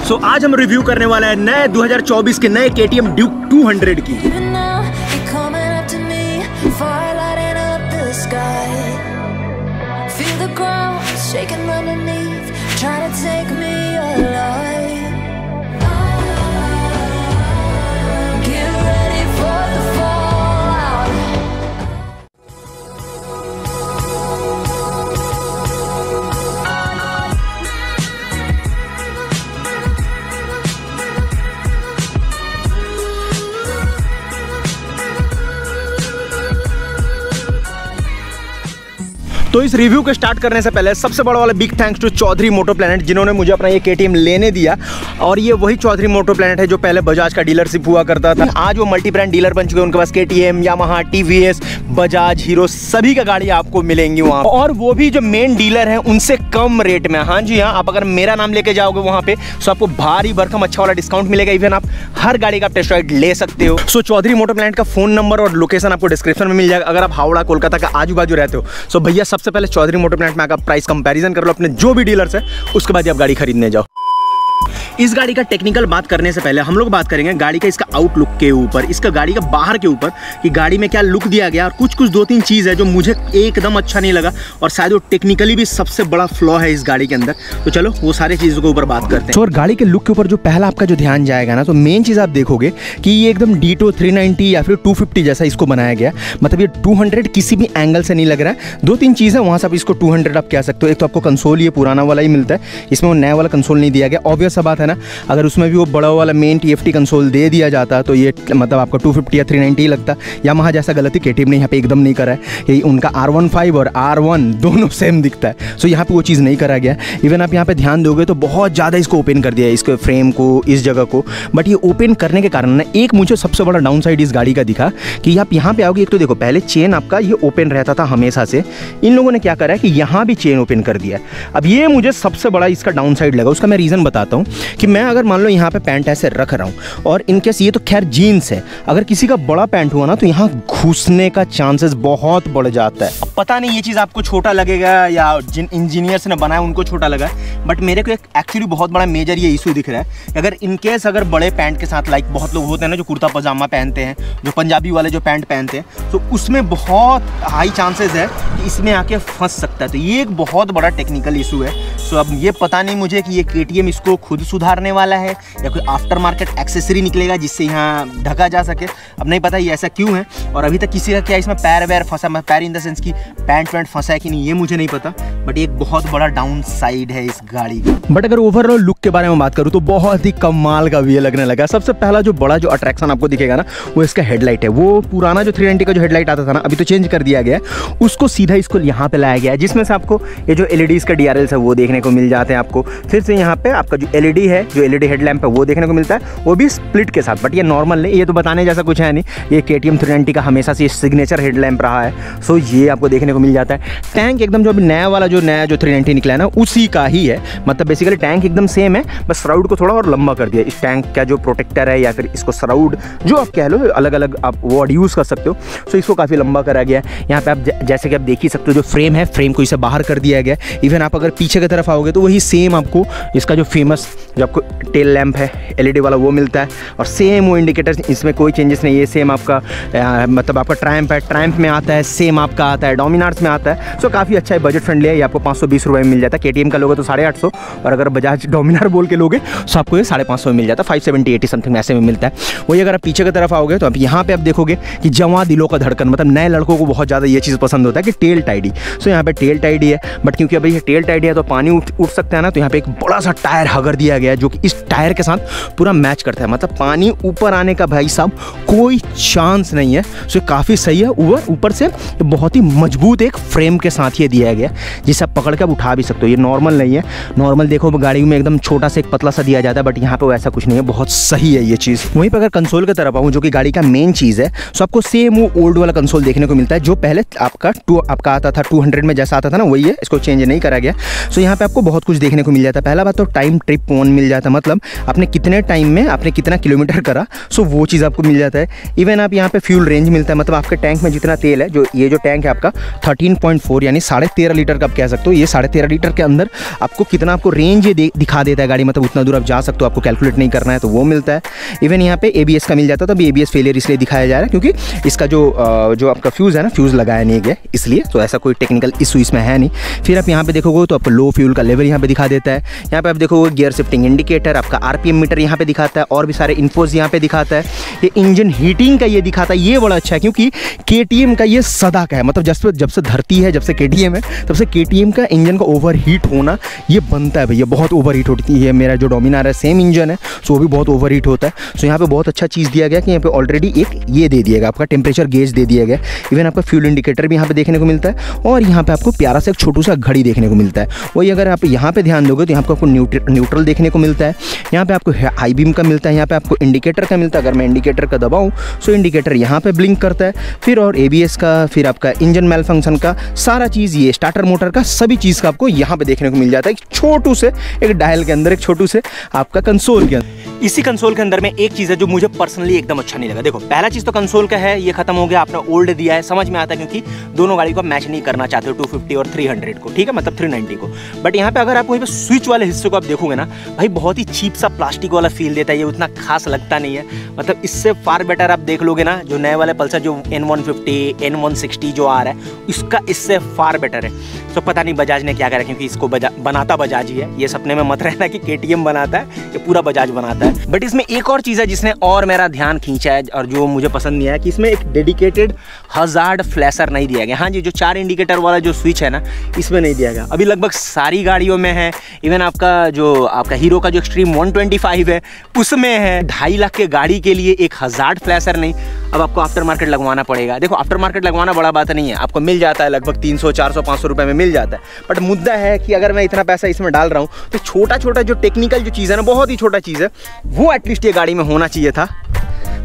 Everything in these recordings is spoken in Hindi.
सो आज हम रिव्यू करने वाले हैं नए 2024 के नए KTM Duke 200 की। तो इस रिव्यू को स्टार्ट करने से पहले सबसे बड़ा वाला big thanks to Chaudhary Moto Planet, जिन्होंने मुझे अपना ये KTM लेने दिया। और ये वही चौधरी मोटो प्लैनेट है जो पहले बजाज का डीलरशिप हुआ करता था। आज वो मल्टी ब्रांड डीलर बन चुके हैं। उनके पास KTM, Yamaha, TVS, Bajaj, hero सभी का गाड़ी आपको मिलेंगी वहाँ, और वो भी जो मेन डीलर है उनसे कम रेट में। हाँ जी हाँ, आप अगर मेरा नाम लेके जाओगे वहाँ पे तो आपको भारी भरकम अच्छा वाला डिस्काउंट मिलेगा। इवन आप हर गाड़ी का टेस्ट राइड ले सकते हो। सो चौधरी मोटो प्लैनेट का फोन नंबर और लोकेशन आपको डिस्क्रिप्शन में मिल जाएगा अगर आप हावड़ा कोलकाता का आजू बाजू रहते हो। सो भैया सबसे पहले चौधरी मोटो प्लैनेट में आकर प्राइस कंपैरिजन कर लो अपने जो भी डीलर्स है, उसके बाद आप गाड़ी खरीदने जाओ। इस गाड़ी का टेक्निकल बात करने से पहले हम लोग बात करेंगे गाड़ी का इसका आउटलुक के ऊपर, इसका गाड़ी का बाहर के ऊपर कि गाड़ी में क्या लुक दिया गया, और कुछ दो तीन चीज़ है जो मुझे एकदम अच्छा नहीं लगा, और शायद वो टेक्निकली भी सबसे बड़ा फ्लॉ है इस गाड़ी के अंदर। तो चलो वो सारी चीज़ों के ऊपर बात करते हैं। तो और गाड़ी के लुक के ऊपर जो पहला आपका जो ध्यान जाएगा ना, तो मेन चीज़ आप देखोगे कि ये एकदम डीटो 390 या फिर 250 जैसा इसको बनाया गया। मतलब ये 200 किसी भी एंगल से नहीं लग रहा है। दो तीन चीज़ है वहाँ से आप इसको 200 आप कह सकते हो। एक तो आपको कंसोल ये पुराना वाला ही मिलता है, इसमें वो नया वाला कंसोल नहीं दिया गया। ऑब्वियस सा बात है ना, अगर उसमें भी वो बड़ा वाला मेन TFT कंसोल दे दिया जाता तो ये मतलब आपको 250 या 390 ही लगता। यामाहा जैसा गलती KTM ने यहाँ पे एकदम नहीं करा है। ये उनका R15 और R1 दोनों सेम दिखता है। सो यहाँ पे वो चीज़ नहीं करा गया। इवन आप यहाँ पे ध्यान दोगे तो बहुत ज़्यादा इसको ओपन कर दिया है, इसके फ्रेम को, इस जगह को। बट ये ओपन करने के कारण ना एक मुझे सबसे बड़ा डाउन साइड इस गाड़ी का दिखा कि आप यहाँ पे आओगे, एक तो देखो पहले चेन आपका ये ओपन रहता था हमेशा से। इन लोगों ने क्या करा है कि यहाँ भी चेन ओपन कर दिया। अब ये मुझे सबसे बड़ा इसका डाउन साइड लगा। उसका मैं रीज़न बताता हूँ कि मैं अगर मान लो यहाँ पे पैंट ऐसे रख रहा हूँ, और इनकेस ये तो खैर जीन्स है, अगर किसी का बड़ा पैंट हुआ ना तो यहाँ घुसने का चांसेस बहुत बढ़ जाता है। अब पता नहीं ये चीज़ आपको छोटा लगेगा या जिन इंजीनियर्स ने बनाया उनको छोटा लगा, बट मेरे को एक एक्चुअली बहुत बड़ा मेजर ये इशू दिख रहा है। अगर इनकेस अगर बड़े पैंट के साथ लाइक बहुत लोग होते हैं ना जो कुर्ता पजामा पहनते हैं, जो पंजाबी वाले जो पैंट पहनते हैं, तो उसमें बहुत हाई चांसेस है कि इसमें आके फंस सकता है। तो ये एक बहुत बड़ा टेक्निकल इशू है। सो अब ये पता नहीं मुझे कि ये KTM इसको खुद सुधारने वाला है या कोई आफ्टर मार्केट एक्सेसरी निकलेगा जिससे यहाँ ढका जा सके। अब नहीं पता ये ऐसा क्यों है, और अभी तक किसी का क्या इसमें पैर वैर फंसा, पैर इन द सेंस की पैंट वैंट फंसा है कि नहीं ये मुझे नहीं पता। बट एक बहुत बड़ा डाउन साइड है इस गाड़ी का। बट अगर ओवरऑल लुक के बारे में बात करूँ तो बहुत ही कमाल का भी लगने लगा। सबसे पहला जो बड़ा जो अट्रैक्शन आपको दिखेगा ना, वो इसका हेडलाइट है। वो पुराना जो 390 का जो हेडलाइट आता था ना, अभी तो चेंज कर दिया गया है, उसको सीधा इसको यहाँ पे लाया गया है, जिसमें से आपको ये जो LEDs का DRLs है वो देखने को मिल जाते हैं आपको। फिर से यहाँ पे आपका जो LED है, जो LED हेडलैम्प है वो देखने को मिलता है, वो भी स्प्लिट के साथ। बट ये नॉर्मल नहीं, ये तो बताने जैसा कुछ है नहीं। ये KTM 390 का हमेशा से सिग्नेचर हेडलैम्प रहा है। सो ये आपको देखने को मिल जाता है। टैंक एकदम जो अभी नया वाला जो 390 निकला है ना, उसी का ही है। मतलब बेसिकली टैंक एकदम सेम है, बस श्राउड को थोड़ा और लंबा कर दिया। इस टैंक का जो प्रोटेक्टर है या फिर इसको श्राउड जो आप कह लो, अलग अलग आप वर्ड यूज़ कर सकते हो। सो इसको काफ़ी लंबा करा गया है। यहाँ पे आप जैसे कि आप देख ही सकते हो जो फ्रेम है, फ्रेम को इसे बाहर कर दिया गया। इवन आप अगर पीछे की तरफ आओगे तो वही सेम आपको इसका जो फेमस जो आपको टेल लैम्प है LED वाला वो मिलता है, और सेम वो इंडिकेटर, इसमें कोई चेंजेस नहीं है। सेम आपका मतलब आपका ट्रायम्फ है, ट्रायम्फ में आता है, सेम आपका आता है, डोमिनार्स में आता है। सो काफ़ी अच्छा है, बजट फ्रेंडली है। ये आपको 520 रुपये में मिल जाता है। KTM का लोगे तो 850, और अगर बजाज डोमिनार बोल के लोगे तो आपको ये 550 में मिल जाता है। 570-80 समथिंग ऐसे में मिलता है। वही अगर आप पीछे की तरफ आओगे तो आप यहाँ पे आप देखोगे कि जवां दिलों का धड़कन, मतलब नए लड़कों को बहुत ज़्यादा ये चीज़ पसंद होता है कि टेल टाइडी। सो यहाँ पे टेल टाइडी है, बट क्योंकि अभी ये टेल टाइडी है तो पानी उठ सकता है ना, तो यहाँ पे एक बड़ा सा टायर हगर दिया गया है जो कि इस टायर के साथ पूरा मैच करता है। मतलब पानी ऊपर आने का भाई साहब कोई चांस नहीं है। सो काफ़ी सही है। ऊपर से बहुत ही मजबूत एक फ्रेम के साथ ये दिया गया, जिसे आप पकड़ के आप उठा भी सकते हो। ये नॉर्मल नहीं है। नॉर्मल देखो गाड़ी में एकदम छोटा सा एक पतला सा दिया जाता है, बट यहाँ पे वैसा कुछ नहीं है। बहुत सही है ये चीज़। वहीं पर अगर कंसोल की तरफ आऊँ जो कि गाड़ी का मेन चीज़ है, सो आपको सेम वो ओल्ड वाला कंसोल देखने को मिलता है जो पहले आपका आता था 200 में जैसा आता था ना, वही है। इसको चेंज नहीं करा गया। सो यहाँ पे आपको बहुत कुछ देखने को मिल जाता है। पहला बात तो टाइम ट्रिप 1 मिल जाता है, मतलब आपने कितने टाइम में आपने कितना किलोमीटर करा, सो वो चीज़ आपको मिल जाता है। इवन आप यहाँ पे फ्यूल रेंज मिलता है, मतलब आपके टैंक में जितना तेल है, जो ये जो टैंक है आपका 13.4 यानी 13.5 लीटर का आप कह सकते हो, ये 13.5 लीटर के अंदर आपको कितना आपको रेंज ये दिखा देता है गाड़ी, मतलब उतना दूर आप जा सकते हो, आपको कैलकुलेट नहीं करना है तो वो मिलता है। इवन यहाँ पे ABS का मिल जाता है, तो अभी ABS फेलियर इसलिए दिखाया जा रहा है क्योंकि इसका जो आपका फ्यूज़ है ना, फ्यूज़ लगाया नहीं गया इसलिए, तो ऐसा कोई टेक्निकल इशू इसमें है नहीं। फिर आप यहाँ पे देखोगे तो आपको लो फ्यूल का लेवल यहाँ पे दिखा देता है। यहाँ पे आप देखोगे गियर शिफ्टिंग इंडिकेटर, आपका RPM मीटर यहाँ पे दिखाता है, और भी सारे इन्फोज यहाँ पे दिखाता है। ये इंजन हीटिंग का ये दिखाता है, ये बड़ा अच्छा है क्योंकि KTM का ये सदा का है, मतलब जब से धरती है, जब से KTM है, तब से KTM का इंजन का ओवर हीट होना ये बनता है भैया, बहुत ओवर हीट होती है। मेरा जो डोमिनार है सेम इंजन है, सो वो भी बहुत ओवर हीट होता है। सो यहाँ पे बहुत अच्छा चीज़ दिया गया कि यहाँ पे ऑलरेडी एक ये दे दिया गया, आपका टेम्परेचर गेज दे दिया गया। इवन आपका फ्यूल इंडिकेटर भी यहाँ पे देखने को मिलता है, और यहाँ पे आपको प्यारा सा एक छोटू सा घड़ी देखने को मिलता है। वही अगर आप यहाँ पे ध्यान दोगे तो यहाँ पे आपको न्यूट्रल देखने को मिलता है, यहाँ पे आपको हाई बीम का मिलता है, यहाँ पे आपको इंडिकेटर का मिलता है। अगर मैं इंडिकेटर का दबाऊँ सो इंडिकेटर यहाँ पे ब्लिंक करता है, फिर और ABS का, फिर आपका इंजन मेल फंक्शन का सारा चीज़, ये स्टार्टर मोटर का सभी चीज़ का आपको यहाँ पे देखने को मिल जाता है, एक छोटू से एक डायल के अंदर, एक छोटू से आपका कंसोल के अंदर। इसी कंसोल के अंदर में एक चीज़ है जो मुझे पर्सनली एकदम अच्छा नहीं लगा। देखो पहला चीज़ तो कंसोल का है, ये खत्म हो गया, आपने ओल्ड दिया है, समझ में आता है क्योंकि दोनों गाड़ी को मैच नहीं करना चाहते हो 250 और 300 को, ठीक है, मतलब 390 को। बट यहाँ पे अगर आप वहीं पे स्विच वाले हिस्से को आप देखोगे ना भाई, बहुत ही चीप सा प्लास्टिक वाला फील देता है, ये उतना खास लगता नहीं है। मतलब इससे फार बेटर आप देख लोगे ना, जो नए वाले पल्सर जो N150 N160 जो आ रहा है, इसका इससे फार बेटर है। तो पता नहीं बजाज ने क्या करा, क्योंकि इसको बनाता बजाज ही है, ये सपने में मत रहना कि KTM बनाता है, ये पूरा बजाज बनाता है। बट इसमें एक और चीज़ है जिसने और मेरा ध्यान खींचा है और जो मुझे पसंद नहीं आया, कि इसमें एक डेडिकेटेड हजार्ड फ्लैशर नहीं दिया गया। हाँ जी, जो 4 इंडिकेटर वाला जो स्विच है ना, इसमें नहीं दिया गया। अभी लगभग सारी गाड़ियों में है, इवन आपका हीरो का जो एक्सट्रीम 125 है उसमें है। 2.5 लाख के गाड़ी के लिए एक हजार्ड फ्लैशर नहीं, अब आपको आफ्टर मार्केट लगवाना पड़ेगा। देखो आफ्टर मार्केट लगवाना बड़ा बात नहीं है, आपको मिल जाता है लगभग 300 400 500 रुपये में मिल जाता है। बट मुद्दा है कि अगर मैं इतना पैसा इसमें डाल रहा हूँ तो छोटा छोटा जो टेक्निकल जो चीज़ है ना, बहुत ही छोटा चीज़ है, वो एटलीस्ट ये गाड़ी में होना चाहिए था।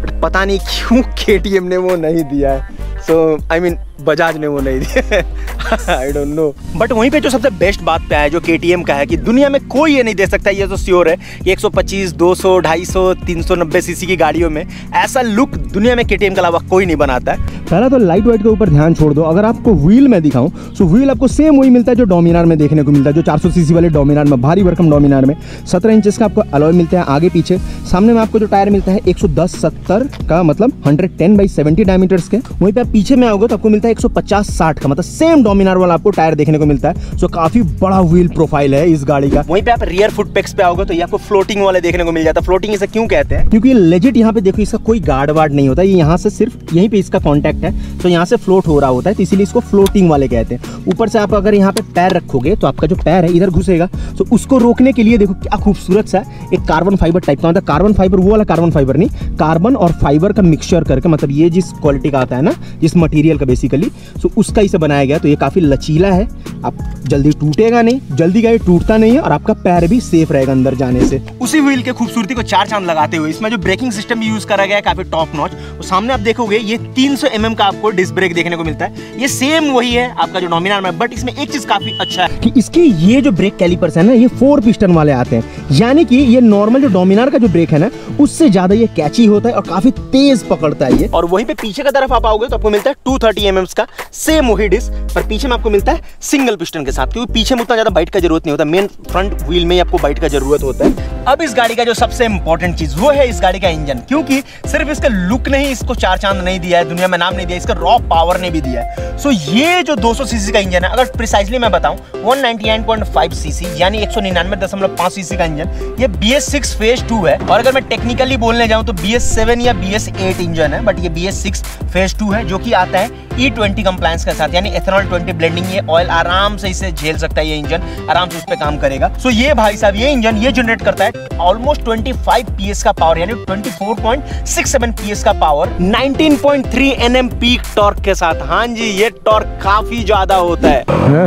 बट पता नहीं क्यों KTM ने वो नहीं दिया है, सो आई मीन बजाज ने वो नहीं दिया, आई डोंट नो। बट वहीं पे जो सबसे बेस्ट बात पे है जो KTM का है कि दुनिया में कोई ये नहीं दे सकता, ये तो श्योर है कि 125 200 250 390 सीसी की गाड़ियों में ऐसा लुक दुनिया में KTM के अलावा कोई नहीं बनाता है। पहला तो लाइट वेट के ऊपर ध्यान छोड़ दो, अगर आपको व्हील में दिखाऊं तो व्हील आपको सेम वही मिलता है जो डोमिनार में देखने को मिलता है, जो 400 सीसी वाले डोमिनार में, भारी भरकम डोमिनार में 17 इंचेस का आपको अलॉय मिलता है आगे पीछे। सामने में आपको जो टायर मिलता है 110/70 का, मतलब 110/70 डायमीटर्स के। वहीं पे आप पीछे में आओगे तो आपको मिलता है 150/60 का, मतलब सेम डोमिनार वाला आपको टायर देखने को मिलता है। सो काफी बड़ा व्हील प्रोफाइल है इस गाड़ी का। वहीं पे आप रियर फुट पेक्स पे आओगे तो ये आपको फ्लोटिंग वाले देखने को मिल जाता है। फ्लोटिंग इसे क्यों कहते हैं? क्योंकि लेजिट यहाँ पे देखो इसका कोई गार्ड वार्ड नहीं होता, ये यहाँ से सिर्फ यहीं पे इसका कॉन्टैक्ट है, तो यहाँ से फ्लोट हो रहा होता है, तो इसीलिए इसको फ्लोटिंग वाले कहते हैं। ऊपर से आप अगर यहाँ पे पैर रखोगे तो आपका जो पैर है इधर घुसेगा, तो उसको रोकने के लिए देखो क्या खूबसूरत सा एक कार्बन फाइबर टाइप का, मतलब कार्बन फाइबर वो वाला कार्बन फाइबर नहीं, कार्बन और फाइबर का मिक्सचर करके, मतलब ये जिस क्वालिटी का आता है ना, जिस मटेरियल का बेसिकली, सो उसका इसे बनाया गया। तो ये काफी लचीला है, आप जल्दी टूटेगा नहीं, जल्दी गाड़ी टूटता नहीं है, और आपका पैर भी सेफ रहेगा अंदर जाने से। उसी व्हील के खूबसूरती को 4 चांद लगाते हुए इसमें जो ब्रेकिंग सिस्टम भी यूज करा गया है काफी टॉप नॉच। तो सामने आप देखोगे ये 300 mm का आपको डिस्क ब्रेक देखने को मिलता है, ये सेम वही है आपका जो डोमिनार में। बट इसमें एक चीज काफी अच्छा है कि इसके ये जो ब्रेक कैलिपर्स है ना, ये 4 पिस्टन वाले आते हैं, यानी कि ये नॉर्मल जो डोमिनार का जो ब्रेक है ना, उससे ज्यादा ये कैची होता है और काफी तेज पकड़ता है ये। और वहीं पे पीछे का तरफ आप आओगे तो आपको मिलता है 230 mm का सेम वही डिस्क, पर पीछे में आपको मिलता है सिंगल पिस्टन के साथ, क्योंकि पीछे में उतना ज्यादा बाइट का जरूरत नहीं होता, मेन फ्रंट व्हील में आपको बाइट का जरूरत होता है। अब इस गाड़ी का जो सबसे इंपॉर्टेंट चीज वो है इस गाड़ी का इंजन, क्योंकि सिर्फ इसका लुक नहीं, इसको 4 चांद नहीं दिया है, दुनिया में नाम नहीं दिया, इसका रॉ पावर ने भी दिया है। सो ये जो 200 सीसी का इंजन है, अगर प्रिसाइजली मैं बताऊं 199.5 सीसी यानी 199.5 सीसी का इंजन, ये BS6 फेज 2 है। और अगर मैं टेक्निकली बोलने जाऊं तो BS7 या BS8 इंजन है, बट ये BS6 फेज 2 है, जो कि आता है E20 कंप्लायंस के साथ, यानी एथेनॉल 20 ब्लेंडिंग। ये ऑयल आराम से इसे झेल सकता है, ये इंजन आराम से उस पर काम करेगा। सो ये भाई साहब ये इंजन ये जनरेट करता है ऑलमोस्ट 25 PS का पावर, यानी 24.67 PS का पावर, 19.3 Nm पीक टॉर्क के साथ। हाँ जी, ये टॉर्क काफी ज्यादा होता है।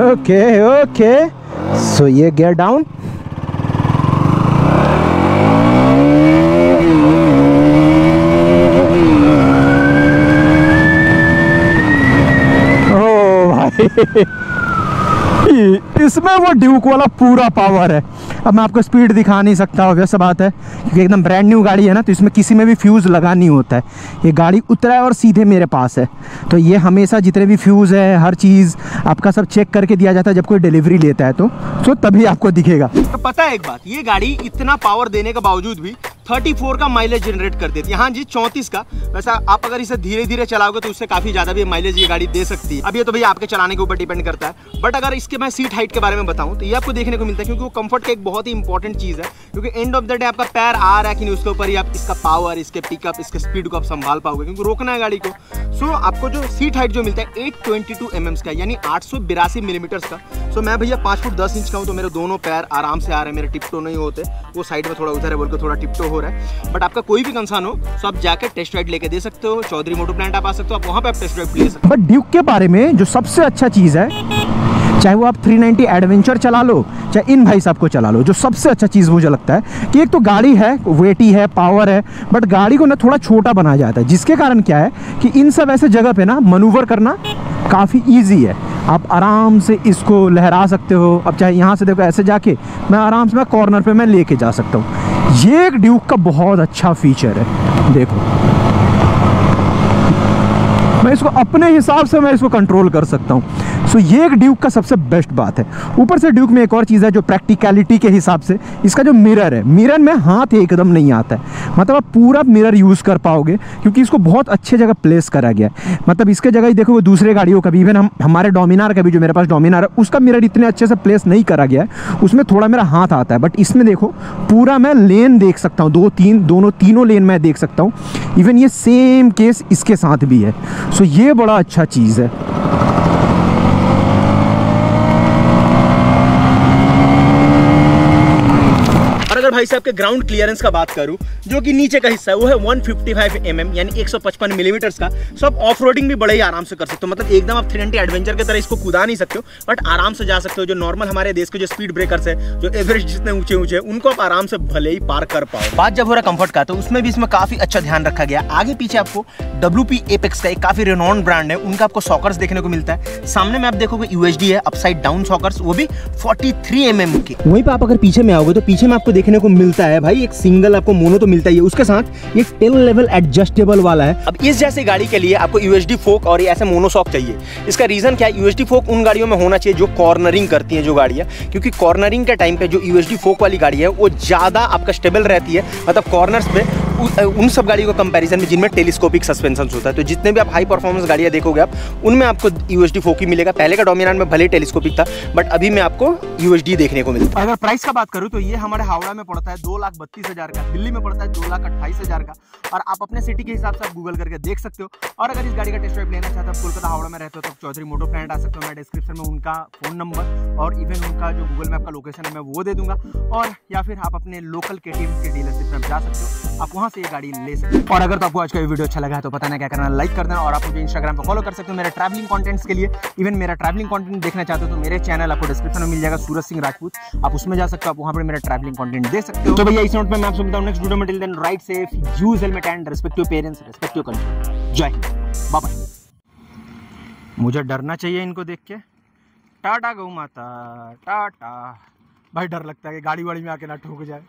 ओके सो ये गियर डाउन, इसमें वो ड्यूक वाला पूरा पावर है। अब मैं आपको स्पीड दिखा नहीं सकता, वैसा बात है क्योंकि एकदम ब्रांड न्यू गाड़ी है ना, तो इसमें किसी में भी फ्यूज़ लगा नहीं होता है। ये गाड़ी उतरा है और सीधे मेरे पास है, तो ये हमेशा जितने भी फ्यूज़ है हर चीज़ आपका सब चेक करके दिया जाता है जब कोई डिलीवरी लेता है, तो तभी आपको दिखेगा। तो पता है एक बात, ये गाड़ी इतना पावर देने के बावजूद भी 34 का माइलेज जनरेट कर देती है। हाँ जी 34 का, वैसा आप अगर इसे धीरे धीरे चलाओगे तो उससे काफ़ी ज़्यादा भी माइलेज ये गाड़ी दे सकती है। अब ये तो भैया आपके चलाने के ऊपर डिपेंड करता है, बट अगर इसके मैं सीट हाइट के बारे में बताऊं तो ये आपको देखने को मिलता है, क्योंकि वो कंफर्ट का एक बहुत ही इंपॉर्टेंट चीज़ है, क्योंकि एंड ऑफ द डे आपका पैर आ रहा है कि नहीं उसके ऊपर ही आप इसका पावर, इसके पिकअप, इसके स्पीड को आप संभाल पाओगे, क्योंकि रोकना है गाड़ी को। सो आपको जो सीट हाइट जो मिलता है 822 mm का, यानी 882 मिलीमीटर्स का। सो मैं भैया 5 फुट 10 इंच का हूँ, तो मेरे दोनों पैर आराम से आ रहे हैं, मेरे टिपटो नहीं होते। वो साइड में थोड़ा उधर है बोल के थोड़ा टिपटो हो रहा है, बट आपका कोई भी कंसर्न हो तो आप जाके टेस्ट राइड लेके दे सकते हो। चौधरी मोटो प्लांट आप आ सकते हो, आप वहाँ पे आप टेस्ट राइड ले सकते हो। बट ड्यूक के बारे में जो सबसे अच्छा चीज़ है, चाहे वो आप 390 एडवेंचर चला लो, चाहे इन भाई साहब को चला लो, जो सबसे अच्छा चीज़ मुझे लगता है कि एक तो गाड़ी है, वेटी है, पावर है, बट गाड़ी को ना थोड़ा छोटा बनाया जाता है, जिसके कारण क्या है कि इन सब ऐसे जगह पे ना मनूवर करना काफ़ी ईजी है। आप आराम से इसको लहरा सकते हो। अब चाहे यहाँ से देखो ऐसे जाके मैं आराम से मैं कॉर्नर पे मैं लेके जा सकता हूँ। ये एक ड्यूक का बहुत अच्छा फीचर है। देखो मैं इसको अपने हिसाब से मैं इसको कंट्रोल कर सकता हूँ। सो ये एक ड्यूक का सबसे बेस्ट बात है। ऊपर से ड्यूक में एक और चीज़ है जो प्रैक्टिकलिटी के हिसाब से, इसका जो मिरर है, मिरर में हाथ एकदम नहीं आता है, मतलब आप पूरा मिरर यूज़ कर पाओगे क्योंकि इसको बहुत अच्छे जगह प्लेस करा गया है। मतलब इसके जगह ही देखो वो दूसरे गाड़ियों का भी, इवन हमारे डोमिनार का भी, जो मेरे पास डोमिनार है उसका मिरर इतने अच्छे से प्लेस नहीं करा गया है, उसमें थोड़ा मेरा हाथ आता है। बट इसमें देखो पूरा मैं लेन देख सकता हूँ, तीनों लेन मैं देख सकता हूँ। इवन ये सेम केस इसके साथ भी है। सो ये बड़ा अच्छा चीज़ है। अगर भाई साहब के ग्राउंड क्लियरेंस का बात करूं, जो कि नीचे का हिस्सा है वो है 155 mm यानी 155 मिलीमीटर्स का। सो आप ऑफ रोडिंग भी बड़े ही आराम से कर सकते हो। मतलब एकदम आप 390 एडवेंचर की तरह इसको कूदा नहीं सकते हो, बट आराम से जा सकते हो। जो नॉर्मल हमारे देश के जो स्पीड ब्रेकर्स है, जो एवरेज जितने ऊंचे ऊंचे, उनको आप आराम से भले ही पार कर पाओ। बात जब हो रहा कंफर्ट का, तो उसमें भी इसमें काफी अच्छा ध्यान रखा गया। आगे पीछे आपको WP एपेक्स का एक काफी रेनॉन्ड ब्रांड है, उनका आपको सॉकर्स देखने को मिलता है। सामने में आप देखोगे UHD है, अपसाइड डाउन सॉकर्स, वो भी 43 mm के। वहीं पे आप अगर पीछे में आओगे तो पीछे में आपको देखने को मिलता है भाई एक सिंगल आपको मोनो तो मिलता ही है, उसके साथ ये 10 लेवल एडजस्टेबल वाला है। अब इस जैसे गाड़ी के लिए आपको UHD फोक और ये ऐसे मोनोशॉक चाहिए। इसका रीजन क्या है, UHD फोक उन गाड़ियों में होना चाहिए जो कॉर्नरिंग करती हैं जो गाड़ियां, क्योंकि कॉर्नरिंग के टाइम पे जो UHD फोक वाली गाड़ी है वो ज्यादा आपका स्टेबल रहती है, मतलब कॉर्नर्स पे उन सब गाड़ियों को कंपैरिजन में जिनमें टेलीस्कोपिक सस्पेंशन होता है। तो जितने भी आप हाई परफॉर्मेंस गाड़ियां देखोगे आप, उनमें आपको UHD फोक ही मिलेगा। पहले का डोमिनार में भले टेलीस्कोपिक था, बट अभी में आपको UHD देखने को मिलता है। अगर प्राइस का बात करूं तो ये हमारे हावड़ा में पड़ता है 2,32,000 का, दिल्ली में पड़ता है 2,28,000 का, और आप अपने सिटी के हिसाब से आप गूगल करके देख सकते हो। और अगर इस गाड़ी का टेस्ट ड्राइव लेना चाहते हो, कोलकाता हावड़ा में रहते हो, तो आप चौधरी मोटो प्लांट आ सकते हो। मैं डिस्क्रिप्शन में उनका फोन नंबर और इवन उनका जो गूगल मैप का लोकेशन है मैं वो दे दूंगा, और या फिर आप अपने लोकल KTM के डीलरशिप में जा सकते हो, आप वहां से ये गाड़ी ले सकते हो। और अगर तो आपको आज का वीडियो अच्छा लगा है तो पता नहीं क्या करना, लाइक कर देना, और आप मुझे इंस्टाग्राम पर फॉलो कर सकते हो मेरे ट्रैवलिंग कंटेंट्स के लिए। इवन मेरा ट्रैवलिंग कंटेंट देखना चाहते हो तो मेरे चैनल आपको डिस्क्रिप्शन में मिल जाएगा, सूरज सिंह राजपूत, आप उसमें जा सकते हो, आप वहां पर मेरा ट्रैवलिंग कंटेंट देख सकते हो। तो भैया इस नोट पे मैं आपसे मिलता हूं नेक्स्ट वीडियो में। Till then ride safe, use helmet and respect your parents, respect your country. जय हिंद, बाय बाय। मुझे डरना चाहिए इनको देख के। टाटा गौ माता, टाटा। भाई डर लगता है कि गाड़ी वाड़ी में आके ना ठोक जाए।